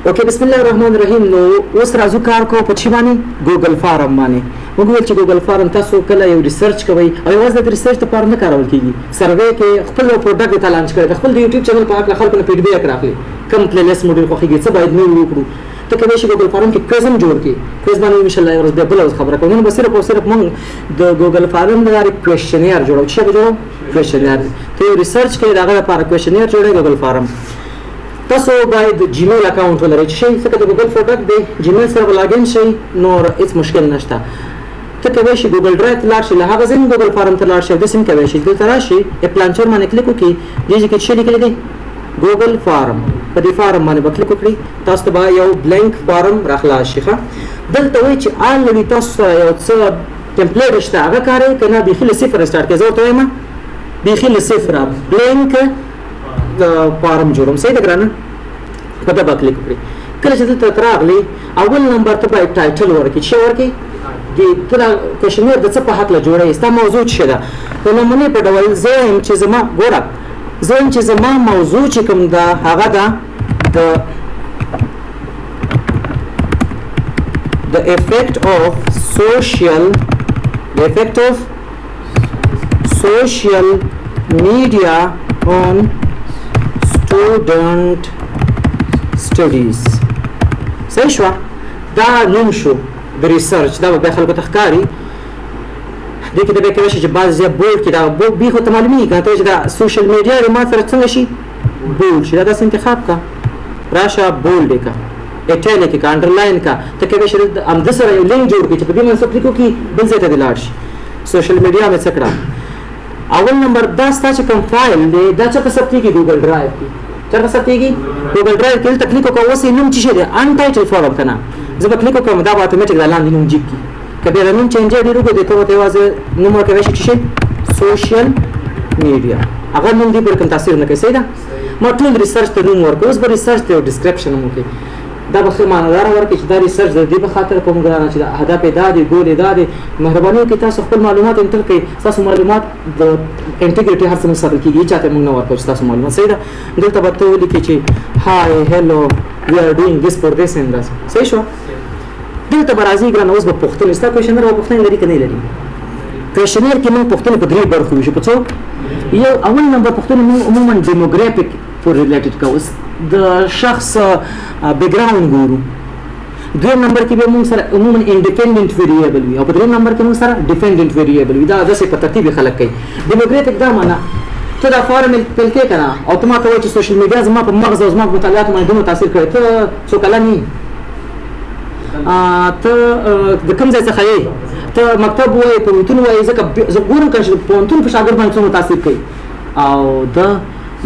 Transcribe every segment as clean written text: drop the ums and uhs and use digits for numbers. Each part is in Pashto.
اوکې بسم الله الرحمن الرحیم. نو اوس راځو کار کوو په چی باندې ګوګل فارم باندې. موږ ویل چې ګوګل فارم تاسو کله یو ریسرچ کوئ او یوازې د ریسرچ لپاره نه کارول کیږي، سروې کې خپل پروډکټ ته لانچ کړئ، خپل د یوټیوب چینل په حق خلکو نه فیډبیک راخلي کوم پلی لیست موډل خوښیږي څه باید نو وکړو. ته کولی شي ګوګل فارم کې کویز هم جوړ کړي. کویز باندې ان شاء الله ورځ به بل خبره کوو. نن به صرف او صرف موږ د ګوګل فارم د کوېشنیر جوړو. چې به جوړو کوېشنیر ته ریسرچ کوي دغه لپاره کوېشنیر جوړوي ګوګل فارم. تاسو باید جیمیل اکاونټ ولرئ چې شي څنګه د ګوګل پروډکټ دی جیمیل سره لاګین شي نور هیڅ مشکل نشته. ته کولی شي ګوګل ډرایو ته لاړ شي، له هغه ځای ګوګل فارم ته لاړ شي، داسې هم کولی شي دلته راشي اپلانچر باندې کلیک وکړي، دې کې څه لیکلی دی ګوګل فارم. په دې فارم باندې به کلیک وکړي، تاسو ته به یو بلینک فارم راخلاص شي. دلته وایي چې الریډي تاسو سره یو څه ټمپلیټ شته هغه کاروئ که نه بیخي له صفر سټارټ کړئ. زه ورته وایم بیخي له صفره بلینک فارم جوړوم. صحیح ده ګرانه؟ په ده به کلیک وکړئ. کله چې دلته راغلی اول نمبر ته باید ټایټل ورکړي. څه ورکړي؟ ته دا کوېشنیر د څه په هکله جوړوي، ستا موضوع څه ده؟ د نمونې په ډول زه یم چې زما ګوره زه یم چې زما موضوع چې کوم ده هغه ده the effect of social media on student studies. صحیح شو؟ دا نوم شو د ریسرچ. دا به خلکو ته ښکاري دې کې د به کولی شي چې بعض ځای بولډ کړي. دا بي خو ته معلومېږي که ته چې دا سوشل میډیا د ما سره څنګه شي بولډ شي. دا داسې انتخاب کا راشه بولډ یې کا ایټالیک یې کا انډرلاین کا. ته کولی شي همده سره یو لینک جوړ کړي چې په دې باندې څه کلیک وکړي بل ځای ته دې لاړ شي. سوشل میډیا مې څه کړه. اول نمبر دا ستا چې کوم فایل دی دا چېرته ثبتېږي ګوګل ډرایو کې. چېرته ثبتېږي ګوګل ډرایو کې. دلته کلیک وکړه. اوس یې نوم څه شی دی انټایټل فارم که نه زه به کلیک وکړم دا به اتومیټیک دا لاندې نوم جیب کړي. که بیا د نوم چینجر ډېر وکړو ته ورته یوازې نوم ورکولی شي چې شي سوشل میډیا. هغه نوم دې پورې کوم تاثیر نه کوي. صحیح ده؟ ما ټول ریسرچ ته نوم ورکړو. اوس به ریسرچ ته یو ډسکرپشن هم وکړي. دا به ښه معناداره ورکړي چې دا ریسرچ د دې په خاطر کوم ګرانه چې هدف یې دا دی ګول یې دا دی. مهرباني وکړئ تاسو خپل معلومات انټر کړئ. ستاسو معلومات د انټیګریټي هر څه مو ساتل کېږي. چاته موږ نه ورکوو چې ستاسو معلومات. صحیح ده؟ دلته به ته ولیکې چې هاي هیلو وی آر ډوینګ دس فور دس اینډ دس. صحیح شو؟ دلته به راځي ګرانه. اوس به پوښتنې ستا کوېشنر به پوښتنې لري که نه لري؟ کوېشنر کې موږ پوښتنې په درې برخو ویشو. په څو؟ یو اول نمبر پوښتنې موږ عموما ډیموګرافیک پورې ریلیټډ کوو، د شخص بیکګراوند ګورو. دویم نمبر کې به موږ سره عموما انډیپینډنټ ویریبل وي او په دریم نمبر کې موږ سره ډیپینډنټ ویریبل وي. دا داسې په ترتیب خلک کوي. ډیموګرافیک دا معنا ته دا فارم پیل کې که نه او ته ما ته وایي چې سوشل میډیا زما په مغز او زما په مطالعاتو باندې دومره تاثیر کړی. ته څو کلن یې؟ ته د کوم ځای څخه یې؟ ته مکتب وایې پوهنتون وایې؟ ځکه زه ګورم که پوهنتون په شاګرد باندې څومره تاثیر کوي او د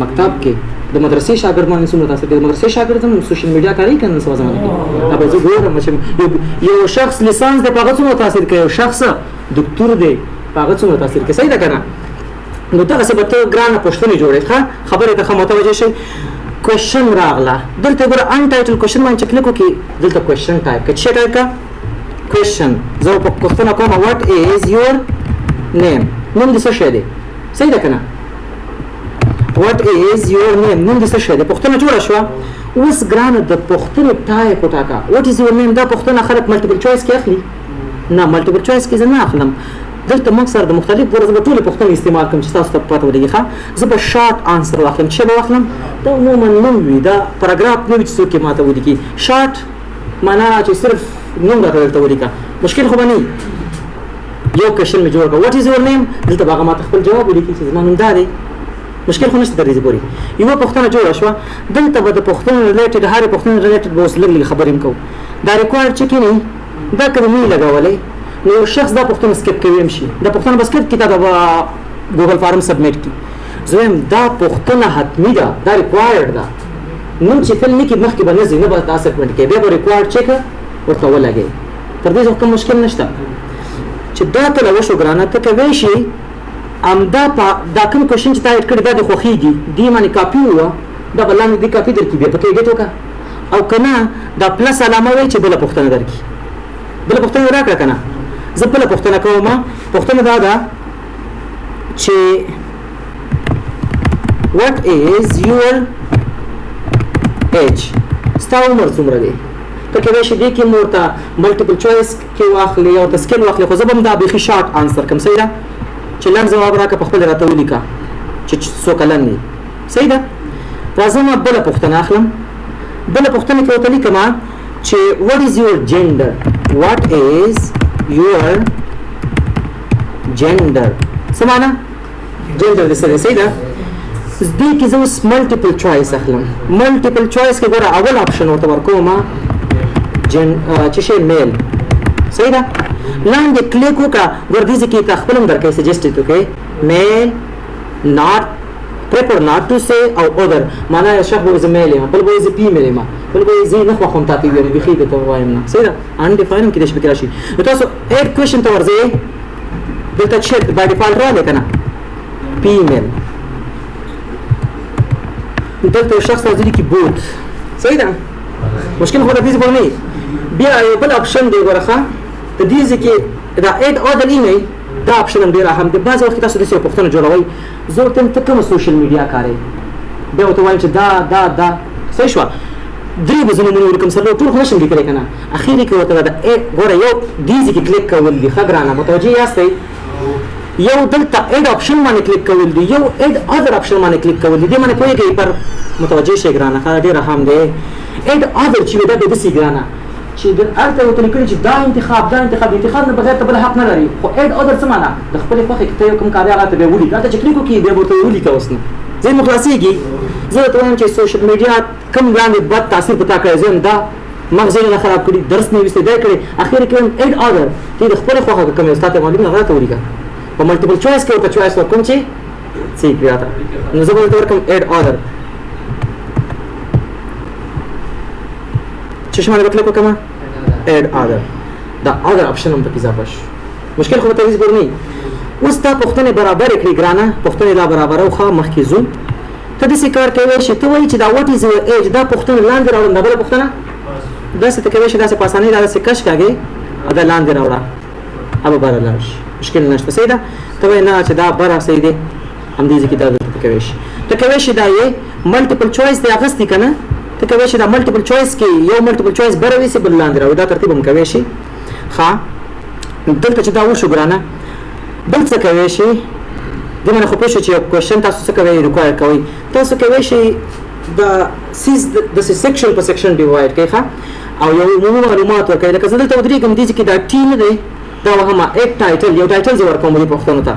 مکتب کې د مدرسې شاګرد باندې څومره تاثیر کوي. د مدرسې شاګرد هم سوشل میډیا کاروي که نه سبا زمانه کې؟ دا به زه ګورم چې یو شخص لیسانس دی په هغه څومره تاثیر کوي، یو شخص دکتور دی په هغه څومره تاثیر کوي. صحیح ده که نه؟ نو دغسې به ته ګرانه پوښتنې جوړې. ښه خبرې ته ښه متوجه شئ. کوېشن راغله دلته ګوره انټایټل کوېشن باندې چې کلیک وکړي دلته کوېشن ټایپ کړه. څه ټایپ کړه؟ کوېشن. زه په پوښتنه کوم واټ ایز یور نیم. نوم دې څه شی دی؟ صحیح ده که نه؟ واټ ایز یور نیم نوم دې څه شی دی؟ پوښتنه جوړه شوه. اوس ګرانه د پوښتنې ټایپ وټاکه. واټ ایز یور نیم دا پوښتنه خلک ملټیپل چوایس کې اخلي؟ نه ملټیپل چوایس کې زه نه اخلم. دلته موږ سره د مختلف ورځ به ټولې پوښتنې استعمال کوم چې تاسو ته پته ولګي. ښه زه به شارټ آنسر واخلم. څه به واخلم؟ دا عموما نوم وي، دا پاراګراف نه وي چې څوک یې ما ته ولیکي. شارټ معنا چې صرف نوم راته درته ولیکه، مشکل خو به نه وي. یو کوېشن مې جوړ کړه واټ ایز یور نیم. دلته به هغه ما ته خپل جواب ولیکي چې زما نوم دا دی. مشکل خو نشته تر دې پورې. یوه پوښتنه جوړه شوه. دلته به د پوښتنو ریلیټډ هرې پوښتنې ریلیټډ به اوس لږ لږ خبرې هم کوو. دا ریکوایرډ چې کینی دا کله نه لګولی نو یو شخص دا پوښتنه سکپ کوي هم شي. دا پوښتنه به سکپ کړي، دا به ګوګل فارم سبمیټ کړي. زه وایم دا پوښتنه حتمي ده، دا ریکوایرډ ده. نوم چې فل نه کړي مخکې به نه ځي، نه به دا سبمیټ کوي، بیا به ریکوایرډ چیک ورته ولګوي. تر دې کوم مشکل نشته. چې دا کله وشو ګرانه ته کولی شي دا کوم کوېشن چې تا ایډ کړي دا دې خوښېږي دې باندې کاپي ووه، دا به لاندې دې کاپي درکړي، بیا پکې ایډیټ وکړه. او که نه دا پلس علامه وایي چې بله پوښتنه درکړي. بله پوښتنه راکړه که نه. زه بله پوښتنه کوم. پوښتنه دا ده چې what is your age؟ ستا عمر څومره دی ته کېدای شي دې کې مو ورته ملټیپل چوایس کې واخلې او ته سکیل واخلې خو زه به هم دا بیخي شارټ آنسر کوم صحیح ده چې لنډ ځواب راکړه په خپل راته ولیکه چې څو کلن دی صحیح ده راځه ما بله پوښتنه اخلم بله پوښتنه کې ورته لیکم چې what is your gender what is your gender څه معنا جندر د څه دی صحیح ده دې کې زه اوس ملټیپل چوایس اخلم ملټیپل چوایس کې ګوره اول آپشن ورته ورکوم چې شی میل صحیح ده لاندې کلیک وکړه ګوره دې کې ته خپل هم درکوي سجسټ وکړي میل not prefer not to say او other معنا یو شخص به زه میل یم بل به زه فیمیل یم بل به زه نه خوښوم تا ته ویم بیخي درته وایم نه صحیح ده undefined هم کېدای شي پکې راشي نو تاسو ایډ کوېشن ته ورځئ دلته چیک بای ډیفالټ راغلی که نه فیمیل دلته یو شخص راځي لیکي بوت صحیح ده مشکل خو د دې ځای نه بیا یو بل آپشن دی ګوره ښه د دې ځای کې دا ایډ other email دا آپشن هم ډېر اهم دی بعضې وخت تاسو داسې یو پوښتنه جوړوئ زه ورته ته کومه سوشل میډیا کاروې بیا ورته وایم چې دا صحیح شوه درې به زه نومونه ولیکم څلور ټول خو نشم لیکلی که نه اخر کې ورته د ګوره یو دې ځای کې کلیک کول دي ښه ګرانه متوجه یاستئ یو دلته ایډ آپشن باندې کلیک کول دي یو ایډ اذر آپشن باندې کلیک کول دي دې باندې پوهېږئ پر متوجه شئ ګرانه ښه ډېر اهم دی ایډ اذر چې وي دا به داسې ګرانه چې هلته ورته لیکلي چې دا انتخاب د انتخاب نه بغیر ته بل حق نه لري خو ایډ اذر څه معنا د خپلې خوښې کې ته یو کوم کار هغه ته بیا ولیکه هلته چې کلیک وکړي بیا به ورته ولیکه اوس نو ذهن مو خلاصېږي زه درته وایم چې سوشل میډیا کوم وړاندې بد تاثیر په تا کړی زه دا مغز یې نه خراب کړي درس نه ویستی دی کړی اخر کې وایم ایډ اذر ته د خپلې خوښه کوم یو ستا ته معلوم نه هغه ته ولیکه په ملټیپل چوایس کې ورته چوایس ورکوم چې صحیح کړی راته نو زه به ورته ورکوم ایډ اذر چې شمال به کلیک وکړم ایډ اذر دا اذر آپشن هم پکې اضافه شو مشکل خو به ته هېڅ ګور نه وي اوس تا پوښتنې برابرې کړي ګرانه پوښتنې لا برابره او ښه مخکې ځو ته داسې کار کولی شي ته وایي چې دا وټ از یور ایج دا پوښتنه لاندې راوړم دا بله پوښتنه داسې ته کولی شي داسې په اسانۍ دا داسې کش کاږې او دا لاندې راوړه هغه به بره لاړ شي مشکل نشته صحیح ده ته وایي نه چې دا بره صحیح دی همدې ځای کې دا درته کولی شي ته کولی شي دا یې ملټیپل چوایس دی اخیستی که نه ته کولی شي دا ملټیپل چوایس کې یو ملټیپل چوایس بره ویسي بل لاندې راوړي دا ترتیب هم کولی شي ښه دلته چې دا وشو ګرانه بل څه کولی شي دې باندې خو پوه شو چې یو کوېشن تاسو څه کوئ ریکوایر کوئ تاسو کولی شئ د سیز داسې سیکشن په سیکشن ډیوایډ کوئ ښه او یو عمومي معلومات ورکوئ لکه زه دلته ودرېږم دې کې دا ټي نه دی دا وهمه ایک ټایټل یو ټایټل زه ورکوم دې پوښتنو ته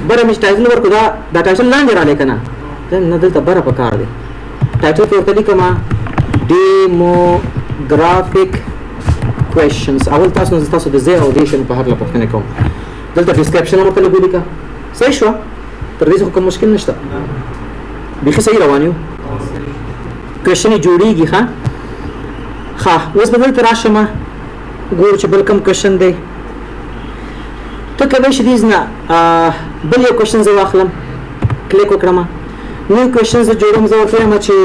بره مې چې ټایټل ورکړو دا ټایټل لاندې رالی که نه نه دلته بره پکار دی ټایټل کې ورته لیکم ډیموګرافیک کوېشنز اول تاسو نه زه تاسو د ځای او دیشن په هکله پوښتنې کوم دلته ډسکرپشن هم ورته لږ ولیکه صحیح شوه تر دې څخه کوم مشکل نشته بیخي صحیح روان یو کوېشن یې جوړېږي ښه اوس به دلته راشم ګورو چې بل کوم کوېشن دی ته کولی شي دې نه بل یو کوېشن زه واخلم کلیک وکړم نوی کوېشن زه جوړوم زه ورته وایم چې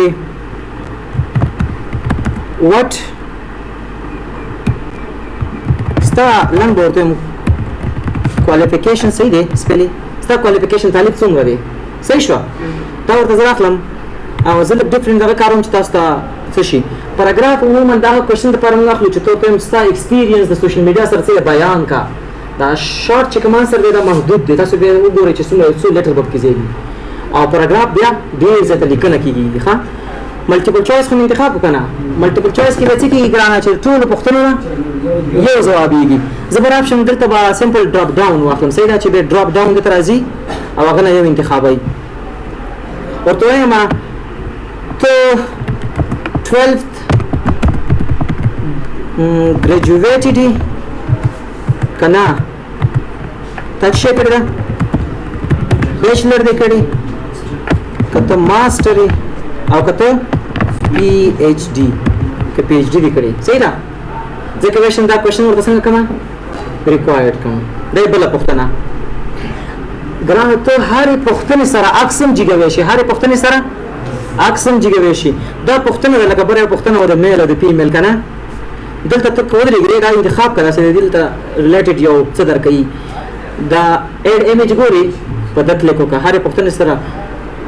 وټ ستا لنډ به ورته وایم کوالیفیکیشن صحیح دی سپیلې ستا کوالیفیکیشن طالب څومره دی صحیح شوه دا ورته زه راخلم او زه لږ ډفرنټ دغه کاروم چې تاسو ته څه شي پاراګراف عموما دغه کوېشن دپاره موږ اخلو چې ته ورته وایم ستا ایکسپیرینس د سوشل میډیا سره څه بیان کا دا شارټ چې کوم آنسر دی دا محدود دی تاسو بیا وګورئ چې څومره څو لیټر به پکې ځای وي او پاراګراف بیا ډېر ځای ته لیکنه کېږي ښه ملټیپل چوایس خو مې انتخاب وکړه نه ملټیپل چوایس کې به څه کېږي ګرانه چې ټولو پوښتنو نه یو ځوابېږي زه به راشم دلته به سمپل ډراپ ډاون واخلم صحیح ده چې بیا ډراپ ډاون دلته راځي او هغه نه یو انتخابوي ورته وایم ته 12th ګریجویټډ یې که نه تا څه شی کړې ده بیچلر دې کړې که ته ماسټر یې او که ته پی ایچ ډي که پی ایچ ډي دې کړې صحیح ده زه کولی شم دا کوېشن ورته څنګه کوم ریکوایرډ کوم دا یې بله پوښتنه ګرانو ته هرې پوښتنې سره عکس هم جګوی شي هرې پوښتنې سره عکس هم جګوی شي دا پوښتنه ده لکه بله یو پوښتنه وه د میل او د فیمیل که نه دلته ته ودرېږې دا انتخاب کړه داسې دلته ریلیټډ یو څه درکوي دا ایډ ایمیج ګوري په ده کلیک وکړه هرې پوښتنې سره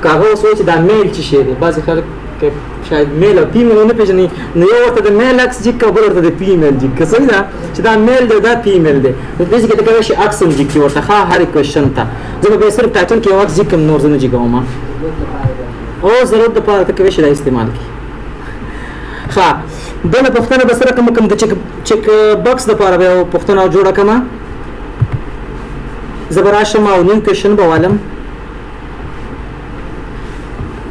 که هغه اوس وایي چې دا میل څه شی دی بعضې خلک کې شاید میل او فیمیل نه پیژني نو یو ورته د میل اکس جیک او بل ورته د فیمیل جیک صحیح ده چې دا میل دی دا فیمیل دی نو دې کې ته کوي شي اکس هم جیک ورته ښه هر کوېشن ته زه به صرف ټایټل کې واکس جیک نور زنه جیګوم او ضرورت د پاره ته کوي شي دا استعمال کی ښه بل پښتنه به سره کوم د چک باکس د پاره به پښتنه جوړه کما زبراشم او نیم کوېشن به والم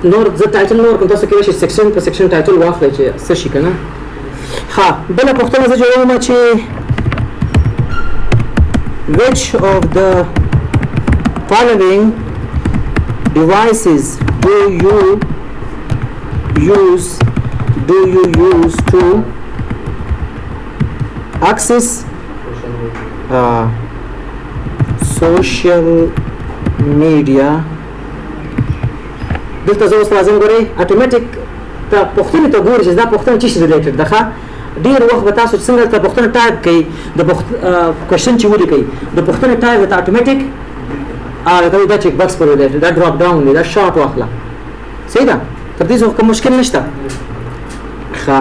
نور زه ټایټل نور کوم تاسو کې شي سیکشن په سیکشن ټایټل واخلئ چې څه شي کنه ها بل پښتنه زه جوړوم چې which of the following devices do you use to access social media دلته زه اوس لازم غواړئ اتوماتیک ته پوښتنې ته ګورئ چې دا پوښتنه چی شي ریلیټډ ده ښه ډېر وخت به تاسو څنګه ته پوښتنه ټایپ کوئ د کوېشن چې ولیکئ د پوښتنې ټایپ ته اتوماتیک دا چیک باکس پر ریلیټډ دا ډراپ ډاون دی دا شارټ واخله صحیح ده تر دې څه کوم مشکل نشته ښه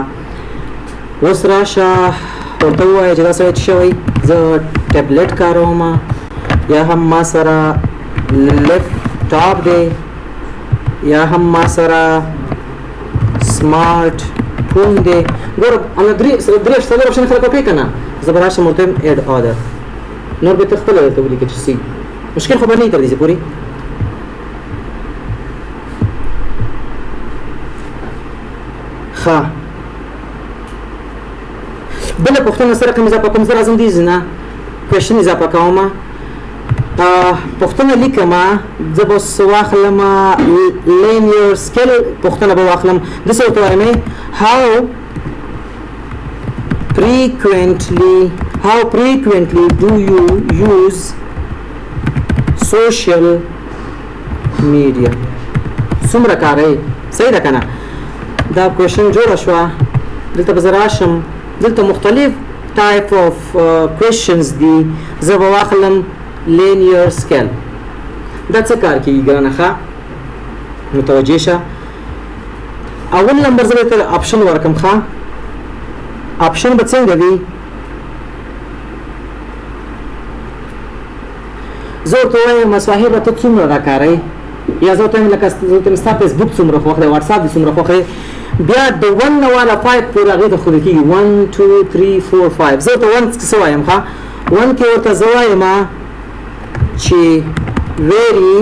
اوس راشه ورته ووایه چې دا سړی څه شوی زه ټیبلیټ کاروم یا هم ما سره لیپټاپ دی یا هم ما سره سمارټ فون دی ګوره همدا درې څلور اپشن خلک وکړئ که نه زه به راشم ورته وایم ایډ آدر نور به ته خپله درته ولیکې چې سی مشکل خو به نه وي تر دې پورې ښه بله پوښتنه سره کوم اضافه کوم زه راځم دې نه کوېشن اضافه کوم پوښتنه لیکم زه به اوس واخلم لینیر سکیل پوښتنه به واخلم داسې ورته وایم how frequently do you use social media څومره کاروئ صحیح ده که نه دا کوېشن جوړه شوه دلته به زه راشم دلته مختلف type of questions دي زه به واخلم linear scale دا څه کار کوي ګرانه ښه متوجه شه اول نمبر زه به ته اپشن ورکم ښه اپشن به څنګه وي زه ورته وایم صاحبه ته څومره راکاروئ یا زه ورته وایم لکه زه ورته وایم ستا فیسبوک څومره خوښ دی واټساپ دې څومره خوښ دی بیا د 1 نه والا 5 پورې هغې ته ښودل کېږي 1 2 3 4 5 زه ورته 1 څه وایم ښه 1 کې ورته زه وایم چې very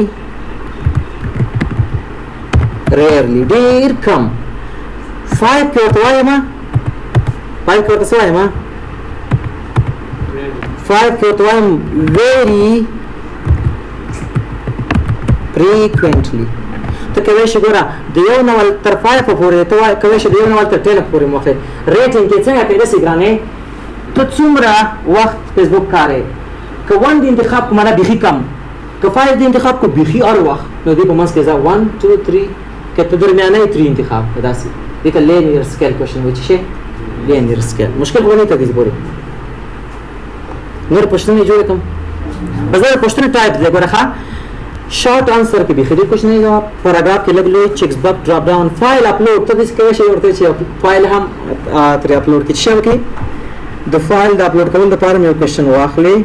rarely ډېر کم 5 کې ورته وایم 5 کې ورته څه وایم 5 کې ورته وایم very frequently ته کولی شي ګوره د یو نول تر 5 پورې ته کولی شي د یو نول تر 10 پورې موخې ریټینګ کې څنګه کوي داسې ګرانې ته څومره وخت فیسبوک کاروې که 1 د انتخاب کو معنا بیخي کم که 5 د انتخاب کو بیخي هر وخت نو دې په منځ کې 1 2 3 که ته درمیانه 3 انتخاب داسې دې ته لینیر سکیل کوېشن وایي چې شی لینیر سکیل مشکل خو نه دی تر دې پورې نور پوښتنې جوړې کړم بس دا پوښتنې ټایپ دی ګوره ښه شارټ آنسر کې بیخي ډېر کوېشن دی پاراګراف کې لږ لوی چیکس باکس ډراپ ډاون فایل اپلوډ ته داسې کولی شي ورته چې فایل هم ترې اپلوډ کړي چې شی وکړي د فایل د اپلوډ کولو لپاره مې یو کوېشن واخلئ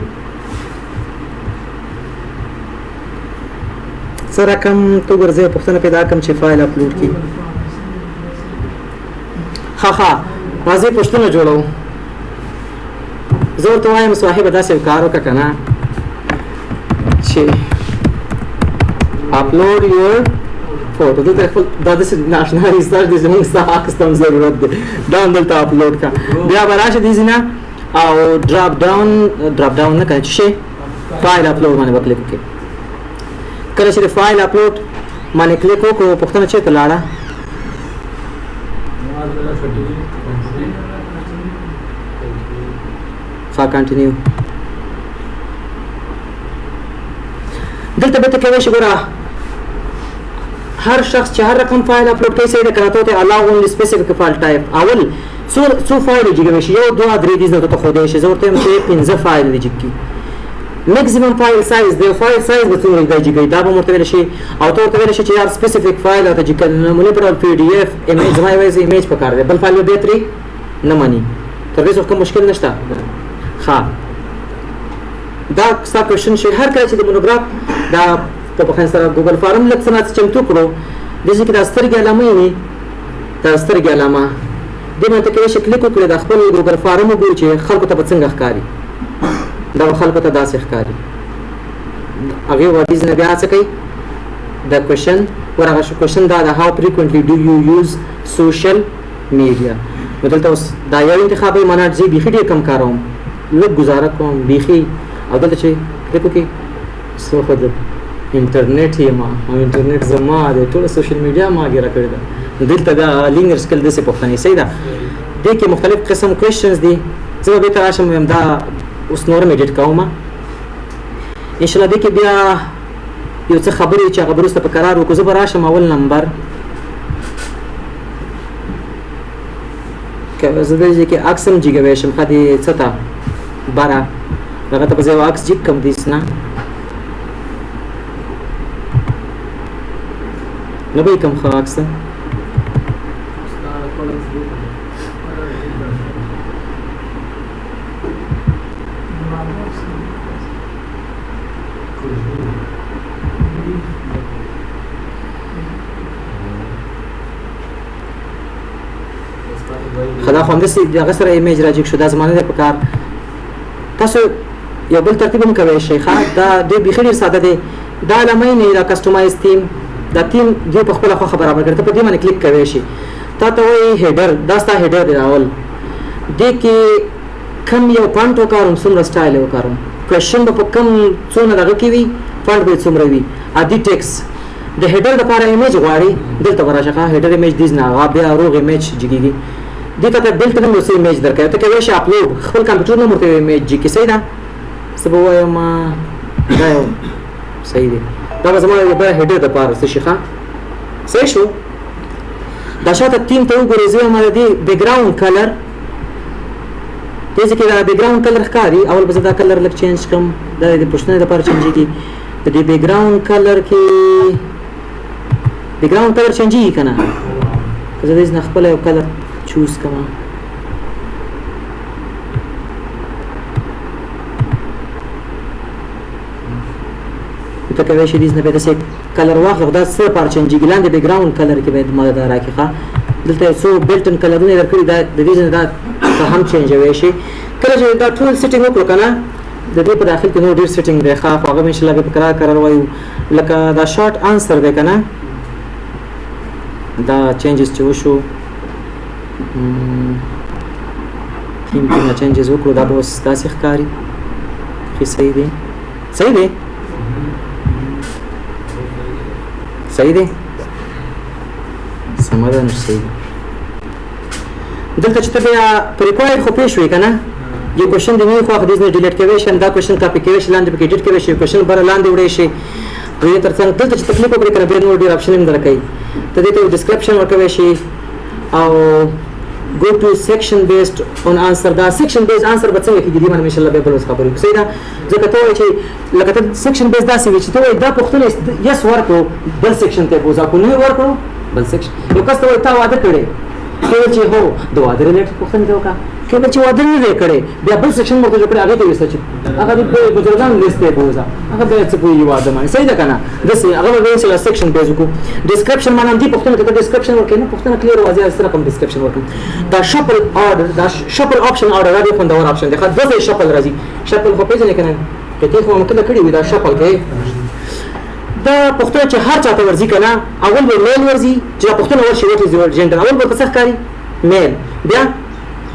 څه رقم تو ګرځئ پوښتنه پیدا کړم چې فایل اپلوډ کړي ښه راځئ پوښتنه جوړوو زه ورته وایم صاحبه داسې یو کار وکړه که نه چې اپلوډ یور فوټو دلته خپل دا داسې ناشنا ریسرچ دی زموږ ستا عکس ته هم ضرورت دی دا هم دلته اپلوډ کړه بیا به راشه دې ځینه او ډراپ ډاون نه کوي چې شی فایل اپلوډ باندې به کلیک وکړي کله چې د فایل اپلوډ باندې کلیک وکړو پوښتنه چېرته لاړه کنټینیو دلته به ته کولی شي ګوره هر شخص چې هر رقم فایل اپلوډ کوي صحیح ده که نه ته allow only specific file type اول څو فایل جګوي شي 1 2 3 دې زه ته ښودی شي زه ورته وایم چې 15 فایل دې جګ کړي میکسیمم فایل سایز دی فایل سایز به څومره دی جی دا به متویل شي او ته ورته شي چې یار سپیسیفیک فایل او چې نمونه پر پی ډی اف ایمیج ما وایي ایمیج پکار دی بل فایل به تری نه مانی تر دې څه کوم مشکل نشته ها دا څه کوېشن شي هر کله چې د مونوګراف دا په خاص سره ګوګل فارم لکه څنګه چمتو کړو د دې کې د سترګې علامه وي د سترګې علامه د مته کې شکل کو کړی د خپل ګوګل فارم وګورئ چې خلکو ته څنګه ښکاري دا خلکو ته داسې ښکاري هغه وایي نه بیا څه کوي د کوېشن ورغه شو کوېشن دا د هاو فریکوئنټلی ډو یو یوز سوشل میډیا دلته اوس دا یو انتخاب یې مانه چې بیخي ډېر کم کاروم لږ گزاره کوم بیخي او دلته چې دغه کې څه خو د انټرنیټ یې ما او انټرنیټ زما د ټول سوشل میډیا ما ګیره کړی ده دلته دا لینیر سکل د څه پوښتنې صحیح ده د کې مختلف قسم کوېشنز دي زه به تر راشم دا اوس نور میډیټ کوم ان شاء الله د کې بیا یو څه خبرې چې هغه وروسته په قرار وکړو زه به راشم اول نمبر که زه د کې عکس هم جګوی شم ښه دې څه ته باره هغه ته به زه یو عکس جګ کړم داسې نه نه به یې کړم ښه عکس خدا خو همداسې هغه سره ایمیج راجګ شو دا زمانه ده په کار تاسو یو بل ترتیب هم کوی شئ ښه دا ډېر بیخي ډېر ساده دی دا علامه یې نه دا کسټمایز تیم دا تیم دوی په خپله خوښه برابر کړي ته په دې باندې کلیک کوی شي تا ته وایي هیډر دا ستا هیډر دی راول دې کې کم یو فانټ وکاروم څومره سټایل یې وکاروم کوېشن به په کم څونه دغه کې وي فانټ به یې څومره وي عادي ټیکس د هیډر دپاره ایمیج غواړي دلته به راشه ښه هیډر ایمیج دیز نه هغه بیا روغ ایمیج جګېږي دې ته ته دلته هم اوس ایمیج درکوي ته کولی شي اپلوډ خپل کمپیوټر نه ورته ایمیج جي کې صحیح ده څه به ووایم دا یو صحیح دی دا به زما یو بله هیډر دپاره څه شي ښه صحیح شو دا شاته تیم ته وګورئ زه وایم د دې بیکګراونډ کلر دې ځای کې دا بیکګراونډ کلر ښکاري اول به زه دا کلر لږ چینج کړم دا د پوښتنې دپاره چینجېږي د دې بیکګراونډ کلر کې بیکګراونډ کلر چینجېږي که نه که زه دې نه خپله یو کلر چوز کوم ته کولی شي دې نه به داسې کلر واخلو دا څه لپاره چینجېږي لاندې بیکګراونډ کلر کې باید ما دا راکړي ښه دلته یو څو بلټن کلرونه یې درکړي دا د دې ځای دا هم چینجوی شي کله چې دا ټول سیټینګ وکړو که نه د دې په داخل کې نور ډېر سیټینګ دی ښه خو هغه به انشاءالله بیا په قرار وایو لکه دا شارټ آنسر دی که نه دا چینجز چې وشو تیم کې نه چینجز وکړو دا به اوس داسې ښکاري ښه صحیح دی صحیح دی صحیح دی سمه ده نو صحیح دی دلته چې ته بیا په ریکوایر خو پوه شوې که نه یو کوېشن د نوي خوا خو دې نه ډیلیټ کوی شي دا کوېشن کاپي کوی شي لاندې پکې ایډیټ کوی شي کوېشن بره لاندې وړی شي د دې تر څنګ دلته چې ته کلیک وکړې که نه بیا نور ډېر اپشن هم درکوي ته دې ته ډسکرپشن ورکوی شي او go to section based on answer دا section based answer به څنګه کېږي دې باندې انشاءالله بیا بل ورځ خبرې وکړو صحیح ده ځکه ته وایې چې لکه ته section based داسې وي چې ته وایې دا پوښتنه یس ورکړو بل section ته یې بوځه کو نه ورکړو بل section یو کس ته وایي تا واده کړی کله چې هو د واده ریلیټډ پوښتنه دې وکړه کله چې واده نه دی کړی بیا بل سیکشن ورته جوړ کړی هغې ته ویسته چې هغه د بزرګانو لیست ته یې بوځه هغه بیا څه پوهېږي واده باندې صحیح ده که نه داسې هغه به بیا انشاءالله سیکشن بیز وکړو ډسکرپشن معنی همدې پوښتنه که ته ډسکرپشن ورکوې نه پوښتنه کلیر واضح سره کوم ډسکرپشن ورکړم دا شفل آرډر دا شفل آپشن آرډر دا ډېر خوندور آپشن دی ښه دوه ځایه شفل راځي شفل خو پېژنې که نه قطعې خو ممکنه کړي وي دا شفل کې دا پوښتنه چې هر چاته ورځي که نه اول به میل ورځي چې دا پوښتنه ورشي وټ از یور جنډر اول به په څه ښکاري میل بیا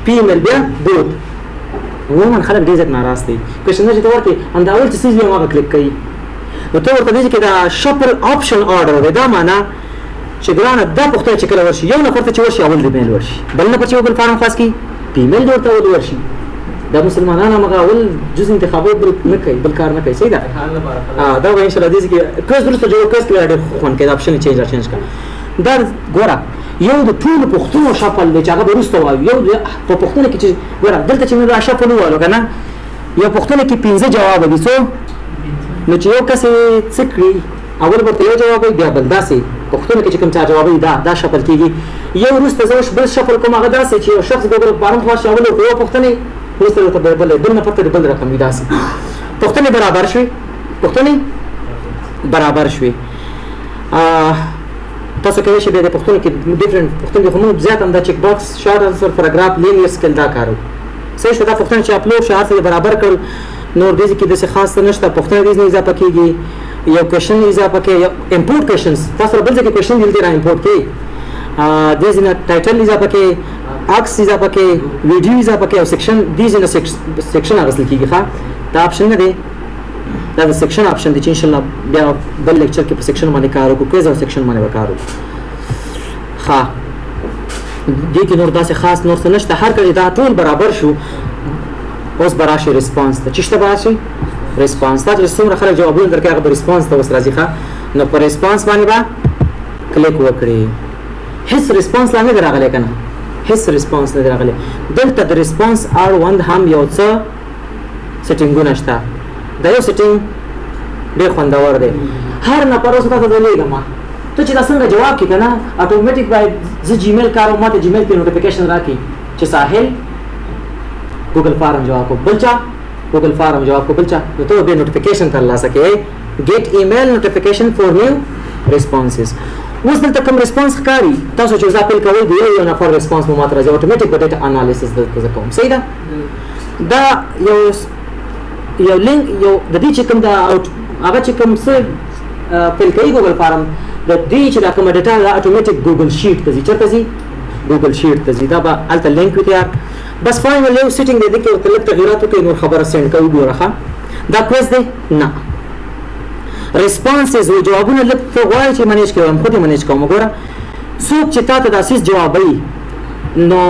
فیمیل بیا بوت عموما خلک ډېر زیات ناراض دي کوېشن چې ته ورکړې همدا اول چې څیز وي هماغه کلیک کوي نو ته ورته دې کې دا شفل آپشن آرډر دی دا معنا چې ګرانه دا پوښتنه چې کله ورشي یو نفر ته چې ورشي اول د میل ورشي بل نفر چې بل فارم خلاص کړي فیمیل دې ورته اول ورشي دا مسلمانان هغه اول جز انتخابات بل نه کوي بل کار نه کوي صحیح ده دا به انشاءالله دې کې کوز وروسته جوړ کوز کې ډېر خوند کوي دا آپشن چینج کړه دا ګوره یو د ټولو پوښتنو شفل دی چې هغه به وروسته وایو یو په پوښتنه کې چې ګوره دلته چې مې دا شفل وویلو که نه یو پوښتنه کې 15 جواب دي څو نو چې یو کس څه کړي اول ورته یو جواب بیا بل داسې پوښتنه کې چې کوم چا جواب دا شفل کیږي یو وروسته زوش بل شفل کوم هغه داسې چې یو شخص ګوګل فارم خلاص اول ورته یو پوښتنه وروسته ورته بل نه پته بل رقم وي داسې پوښتنه برابر شوي تاسو کولی شئ د پوښتنو کې ډیفرنٹ پوښتنې خو موږ زیات هم دا چیک باکس شارټ انسر پیراګراف لینیر سکل دا کارو صحیح شو دا پوښتنه چې اپلوډ شي هر څه برابر کړل نور دې کې د څه خاص نشته پوښتنه دې نه اضافه کیږي یو کوېشن اضافه کې امپورټ کوېشنز تاسو بل ځای کې کوېشن دې را امپورټ کې دې نه ټایټل اضافه کې عکس اضافه کې ویډیو اضافه کې او سیکشن دې نه سیکشن اغسل کیږي ښا دا آپشن نه دی دا د سیکشن آپشن دی چې ان شاء الله بیا بل لیکچر کې په سیکشن باندې کار وکړو کویز او سیکشن باندې وکړو ها دې کې نور داسې خاص نور څه نشته هر کله دا ټول برابر شو اوس براشي ریسپانس ته چشته براشي ریسپانس ته چې څومره خلک جوابونه درکړي هغه ریسپانس ته وس راځي ښا نو پر ریسپانس باندې با کلیک وکړئ هیڅ ریسپانس لا نه راغلی کنه هیڅ ریسپانس نه راغلی دلته د ریسپانس R1 هم یو څه سیټینګونه شته دا یو سیټینګ ډېر خوندور دی هر نفر اوس تاسو ته لیږم ته چې دا څنګه جواب کې کنه اتوماتیک باید زه جیمیل کاروم ماته جیمیل کې نوټیفیکیشن راکړي چې ساحل ګوګل فارم جواب کو بلچا ګوګل فارم جواب کو بلچا نو ته به نوټیفیکیشن تر لاسه کې ګیټ ایمیل نوټیفیکیشن فور نیو ریسپانسز اوس دلته کوم ریسپانس ښکاري تاسو چې ځاپل کوئ دی یو نفر ریسپانس مو ماته راځي اتوماتیک په ډیټا انالیسس د کوم صحیح ده دا یو لینک یو د دې چې کوم دا هغه چې کوم څه فل کوي ګوګل فارم د دې چې دا کوم ډیټا دا اتوماتیک ګوګل شیټ ته ځي چرته ځي ګوګل شیټ ته ځي دا به الته لینک وي تیار بس فاینل یو سیټینګ دی کې ورته لږ تغیرات وکړي نور خبره سند کوي ګوره دا کویز دی نه ریسپانسز او جوابونه لږ ته غواړي چې منیج کوم خو دې منیج کوم ګوره څوک چې تاسو د اساس جوابوي نو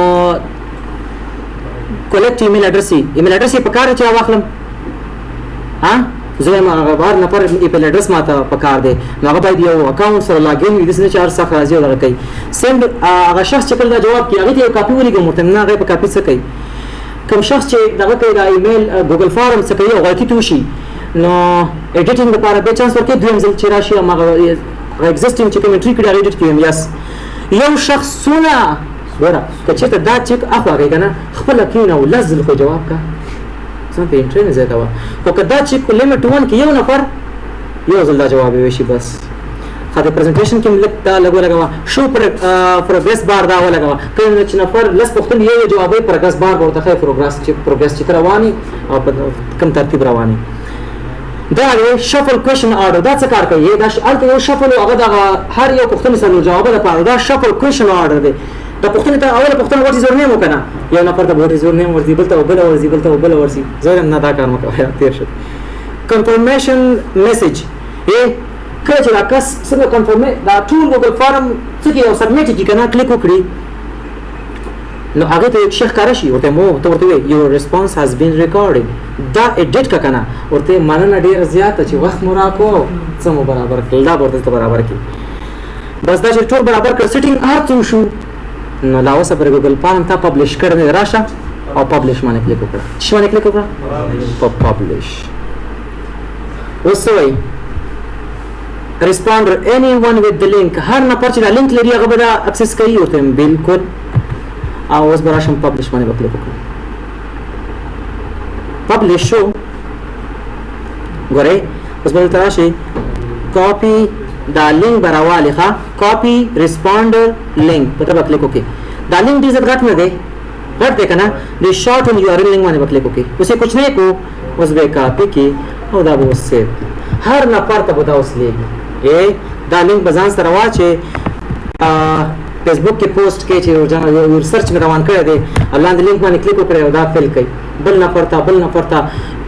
کلیکټ ایمیل اډرس په کار چې واخلم ها زه ما غبار نفر ایمیل اډرس ماته پکار دی نو هغه باید یو اکاونټ سره لاګین وي د څه چار څخه راځي او هغه کوي سند هغه شخص چې کله جواب کوي هغه ته یو کاپی ولګم ورته نه هغه په کاپی څه کوي کوم شخص چې دغه کوي دا ایمیل ګوګل فارم څه کوي غلطي توشي نو ایډیټینګ لپاره به چانس ورکړي دویم ځل چې راشي هغه ایگزیسټینګ چې کومنټری کړي ایډیټ کوي یس یو شخص سونه ګوره کچې ته دا چک اخوا کوي کنه خپل کینه او لزل خو جواب کا څنګه انټرنیټ زیاته و او کدا چې لیمټ 1 کې یو نفر یو ځل دا جواب وي شي بس خاطر پریزنټیشن کې ملک تا لګوا شو پروګرس بار دا ولګوا کله چې نفر لس پختن یو جوابي پروګرس بار ورته خې پروګرس چې رواني او کم ترتیب رواني دا شفل کوېشن آرډر دا څه کار کوي دا الته یو شفل او هغه د هر یو پختن سره جواب لپاره دا شفل کوېشن آرډر دی دا پختن ته اوله پختن ورته زور نه مو کنه یو نفر ته ورته زور نه ورته بل ته بل ورسي زور نه دا کار مکو تیر شو کنفرمیشن میسج کله چې راکس څنګه کنفرم دا ټول ګوګل فارم څه کې یو سبمیټ کی کنه کلیک وکړي نو هغه ته شیخ کار شي ورته مو ته ورته یو ریسپانس هاز بین ریکارډینګ دا ایډیټ کا کنه ورته مننه ډیر زیات چې وخت مو راکو څه مو برابر کړل دا ورته برابر کی بس دا چې ټول برابر کړ سیټینګ هر څه شو نو لا اوسه پر ګوګل فارم ته پبلش کړنه راشه او پبلش باندې کلیک وکړه چې باندې کلیک وکړه په پبلش اوسوي responder anyone with the link هر نفر چې دا لینک لري هغه به دا اکسس کوي او ته بالکل او اوس به راشم پبلش باندې کلیک وکړم پبلش شو ګورئ اوس به تر راشي کاپی دا لینک براواله ښه کاپی ریسپونډر لینک په تر کلیک وکړئ دا لینک دې زړه نه دی غټ دی کنه د شارټ ان یو ار ال لینک باندې کلیک وکړئ اوسه کچھ نه کو اوس به کاپی کی او دا به سیو هر نفر ته به دا اوس لګي دا لینک بزان سره واچي فیسبوک کې پوسټ کې چې یو ریسرچ مې روان کړی دی الله دې لینک باندې کلیک وکړئ او دا فیل کړئ بل نفر ته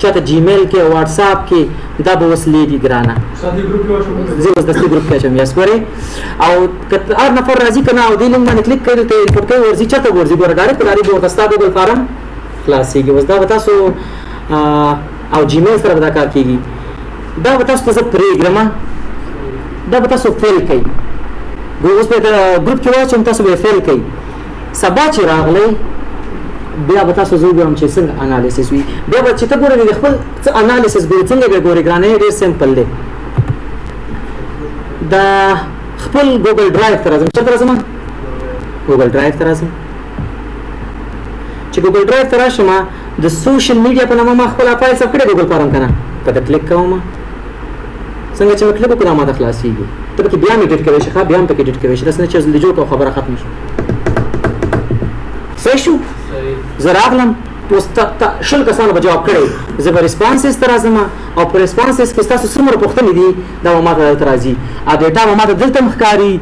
چاته جیمیل کې واتس اپ کې دا به اوس لګي ګرانه ساتي ګروپ کې واچو زه اوس د ساتي ګروپ کې شم یاس ګورې او هر نفر راځي کنه او دې لینک باندې کلیک کړئ ته انپوټ کوي ورځي چاته ورځي ګور ډایرکټ لري ورته ستاسو ګوګل فارم خلاصيږي اوس دا تاسو او جیمیل سره دا کار کیږي دا تاسو ته پروګرام دا تاسو فیل کوي اوس په ګروپ کې واچم تاسو به فیل کوي سبا چې راغلی بیا به تاسو زه وګورم چې څنګه انالیسس وي. بیا به چې ته ګورې د خپل څه انالیسس ګورې څنګه به ګورې ګرانې ډېر سمپل دی. دا خپل ګوګل ډرایو ته راځم. چېرته راځم؟ ګوګل ډرایو ته راځم. چې ګوګل ډرایو ته راشم د سوشل میډیا په نامه ما خپل فایل سیف کړی ګوګل فارم که نه په ده کلیک کوم. څنګه چې مې کلیک وکړو ما ته خلاصېږي. ته پکې بیا هم ایډیټ کوی شي بیا هم پکې ایډیټ کوی شي. داسې نه چې د جوړ کړو خبره ختمه شو. صحیح شو؟ زه راغلم اوس شل کسانو به جواب کړی. زه به ریسپانسز ته راځم او په ریسپانسز کې ستاسو څومره پوښتنې دي دا به ما ته دلته راځي. ډیټا به ما ته دلته هم ښکاري.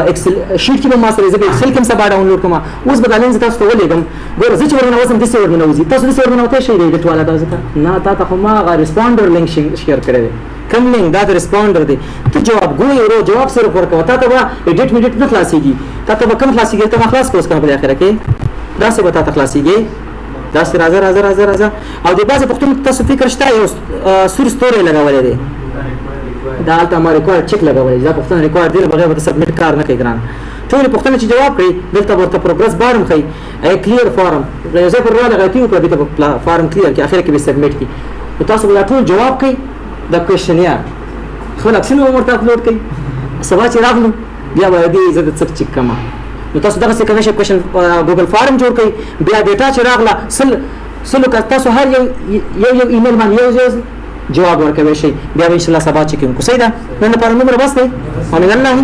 ایکسل شیټ کې به ما سره زه به ایکسل کې هم سبا ډاونلوډ کړم. اوس به دا لینک تاسو ته ولېږم. ګوره زه چې ورننوځم داسې ورننوځي. تاسو داسې ورننوتی شئ د ایډیټ والا دا ځکه نه تا ته خو ما هغه ریسپانډر لینک شیر کړی دی. کوم لینک دا د ریسپانډر دی. ته جواب ګوی ورو جواب صرف ورکوه. تا ته به ایډیټ میډیټ نه خلاصېږي. تا ته به کوم خلاصېږي ته ما خلاص کړو اوس کنه په اخره کې داسې به تا ته خلاصېږي. داسې راځه او د بعضې پوښتنو تاسو فکر شته یو سور ستوری لګولی دی. دا هلته ما ریکارډ چک لګولی دی. دا پوښتنه ریکارډ دی بغیر به ته سبمیټ کار نه کوي ګران. ټولې پوښتنې چې جواب کړئ دلته به ورته پروګرس بار هم ښایي کلیر فارم. یو ځای پر راغلطي وکړه دې ته به فارم کلیر کړي اخر کې به سبمیټ کړي. نو تاسو به دا ټول جواب کړئ د کوېشنیر خپل عکسونه به ورته اپلوډ کړئ. سبا چې راغلم بیا به دې زه د څه چک کړم. نو تاسو دغسې کولی شئ کوېشن ګوګل فارم جوړ کړئ. بیا ډیټا چې راغله سلو که تاسو هر یو ایمیل باندې یو جواب ورکوی شئ. بیا به انشاءالله سبا چک کوو. صحیح ده؟ نن لپاره دومره بس دی. امین الله.